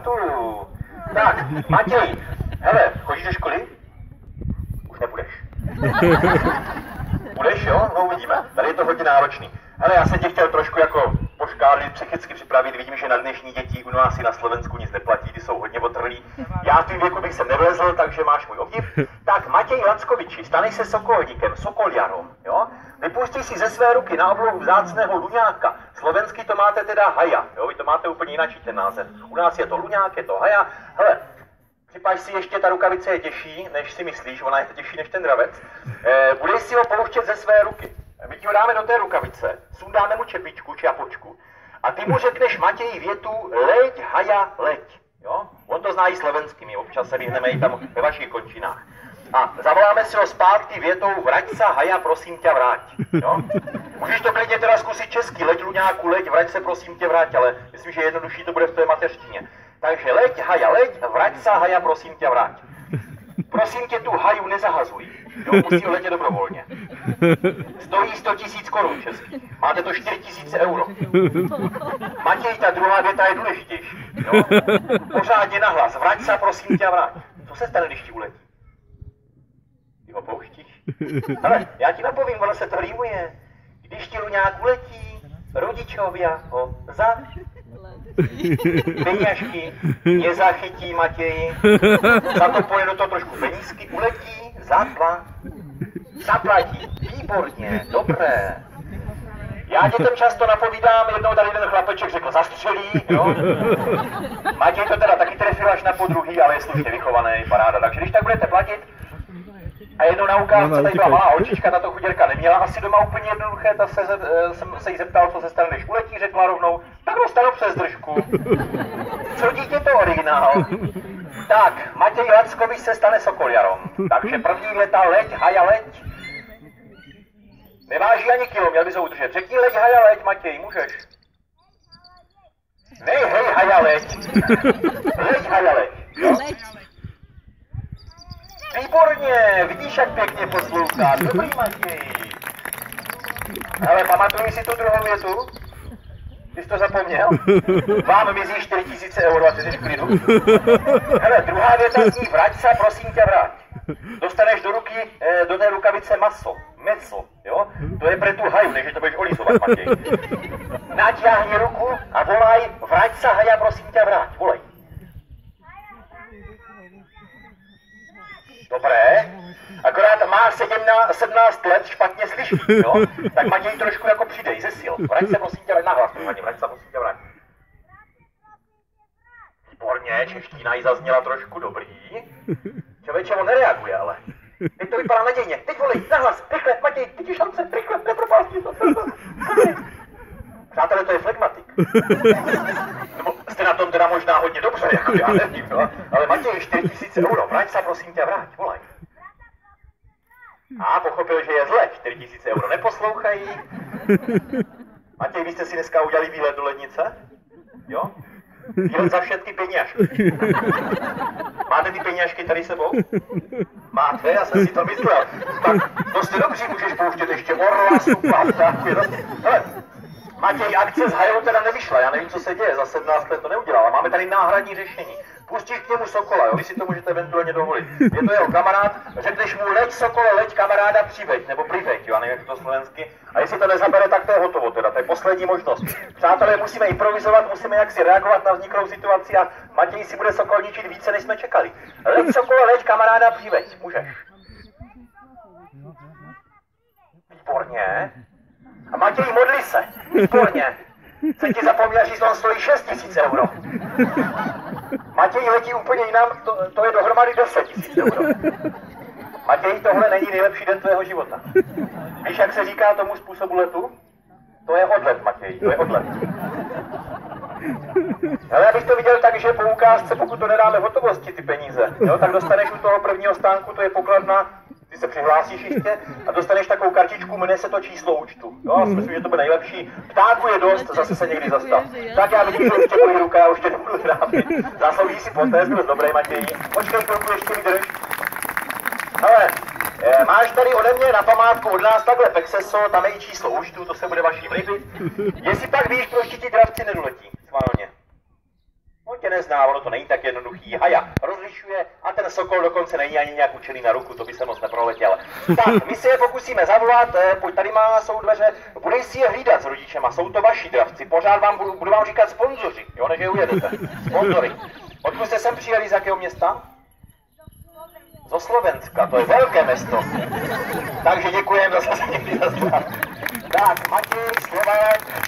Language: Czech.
gratuluju. Tak, Matěj, hele, chodíš do školy? Už nebudeš. Budeš, jo? No uvidíme. Tady je to hodně náročný. Hele, já jsem tě chtěl trošku jako poškálit, psychicky připravit. Vidím, že na dnešní děti u nás i na Slovensku nic neplatí, ty jsou hodně otrlí. Já v tvým věku bych sem nevlezl, takže máš můj obdiv. Tak Matěj Lackoviči, staneš se sokolníkem, sokoljarom, jo? Vypustí si ze své ruky na oblohu vzácného luňáka. Slovensky to máte teda haja, jo? Vy to máte úplně jináčí ten název. U nás je to luňák, je to haja. Hele, připaž si ještě, ta rukavice je těžší, než si myslíš, ona je těžší než ten dravec. Budeš si ho pouštět ze své ruky. My ti ho dáme do té rukavice, sundáme mu čepičku, čapočku a ty mu řekneš Matěji větu leď, haja, leď. Jo? On to zná i slovensky, my občas se vyhneme i tam ve vašich končinách. A zavoláme si ho zpátky větou vrať sa, haja, prosím tě, vrať. Jo? Můžeš to klidně teda zkusit česky, leď luňáku, leď, vrať se, prosím tě, vrať, ale myslím, že jednodušší to bude v té mateřštině. Takže leď, haja, leď, vrať sa, haja, prosím tě, vrať. Prosím tě, tu haju nezahazuj, jo, musí ho letět dobrovolně. Stojí 100 000 korun český, máte to 4 000 euro. Matěj, ta druhá věta je důležitější, jo. Pořádně nahlas, vrať se, prosím tě, vrať. Co se stane, když ti uletí? Ty ho pouštíš? Ale já ti napovím, ono se to rýmuje. Když ti luňák uletí, rodičovia ho za... peněžky nezachytí, Matěji, za to pojede to trošku penízky, uletí, zaplatí, výborně, dobré. Já dětem často napovídám, jednou tady jeden chlapeček řekl zastřelí, jo. Matěj to teda taky trefil až na podruhý, ale je slušně vychovaný, paráda, takže když tak budete platit, a jednou na ukázce tady byla malá holčička, ta to chuděrka neměla asi doma úplně jednoduché, ta jsem se jí zeptal, co se stane, když uletí, řekla rovnou, tak dostanu přes držku. Co dítě to originál? Tak, Matěj Lackovič se stane sokoljarom, takže první věta leď, haja, leď. Neváží ani kilo, měl by se udržet. Řekni leď, haja, leď, Matěj, můžeš. Nej, hej, haja, leď. Leď, haja, leď. Jo? Výborně, vidíš, jak pěkně poslouchá. Dobrý, Matěj. Ale pamatuj si tu druhou větu? Ty jsi to zapomněl? Vám mizí 4 000 euro a ty jsi v klidu. Hele, druhá věta zní, vrať se, prosím tě, vrať. Dostaneš do ruky, do té rukavice meso, jo? To je pre tu haju, než to budeš olizovat, Matěj. Naťahni ruku a volaj, vrať se, haja, prosím tě, vrať. Volej. Dobré, akorát má 17 let, špatně slyší, jo? Tak Matěj trošku jako přidej ze sil. Vrať se, prosím tě, nahlas, vrať se, prosím tě, vrať. Výborně, čeština jí zazněla trošku, dobrý. Člověče, on nereaguje, ale. Teď to vypadá nadějně. Teď volej, nahlas, rychle, Matěj, teď je šance, rychle, nepropásni to. Přátelé, to je flegmatik. Nebo jste na tom teda možná hodně dobře, jako já nevím, no? Ale Matěj, 4 000 euro, vrať se, prosím tě, vrať, volaj. A pochopil, že je zle, 4 000 euro, neposlouchají. Matěj, vy jste si dneska udělali výlet do lednice? Jo? Výlet za všetky peněžky. Máte ty peněžky tady sebou? Máte, já jsem si to myslel. Tak, to jste dobří, můžeš pouštět ještě orla, supa, tak, hele. Matěj, akce s hajou teda nevyšla, já nevím, co se děje, za 17 let to neudělala. Máme tady náhradní řešení. Pustíš k němu sokola, jo, vy si to můžete eventuálně dovolit. Je to jeho kamarád, řekneš mu leď sokole, leď kamaráda, přiveď, nebo priveď, jo, já nevím, jak to slovensky. A jestli to nezabere, tak to je hotovo teda, to je poslední možnost. Přátelé, musíme improvizovat, musíme jaksi reagovat na vzniklou situaci a Matěj si bude sokolničit více, než jsme čekali. Leď sokole, leď kamaráda, přiveď, můžeš. Výborně. A Matěj, modli se. Výborně. Jsem ti zapomněl říct, on stojí 6 000 euro. Matěj letí úplně jinam, to je dohromady 10 000 euro. Matěj, tohle není nejlepší den tvého života. Víš, jak se říká tomu způsobu letu? To je odlet, Matěj, to je odlet. Ale já bych to viděl tak, že po ukázce, pokud to nedáme v hotovosti, ty peníze, jo, tak dostaneš u toho prvního stánku, to je pokladna, ty se přihlásíš ještě a dostaneš takovou kartičku, jmenuje se to číslo účtu. Jo, já si myslím, že to bude nejlepší. Ptáků je dost, zase se někdy zastav. Tak já vidím, že už tě bolí ruka, já už tě nebudu trápit. Zaslouží si potést, byl dobrý, Matěj. Počkej chvilku, ještě vydrž. Ale máš tady ode mě na památku od nás takhle Pexeso, tam je i číslo účtu, to se bude vaším líbit. Jestli pak víš, proč ti dravci nedoletí, schválně. No tě nezná, ono to není tak jednoduchý. Haja rozlišuje a ten sokol dokonce není ani nějak učený na ruku, to by se moc neproletěl. Tak, my si je pokusíme zavolat, pojď, tady jsou dveře, budeš si je hlídat s rodičema, jsou to vaši dravci, pořád vám budu vám říkat sponzoři, jo, než je ujedete. Sponzory. Odkud jste sem přijeli, z jakého města? Zo Slovenska, to je velké město. Takže děkujeme zase. Tak, Matěj, Slovák.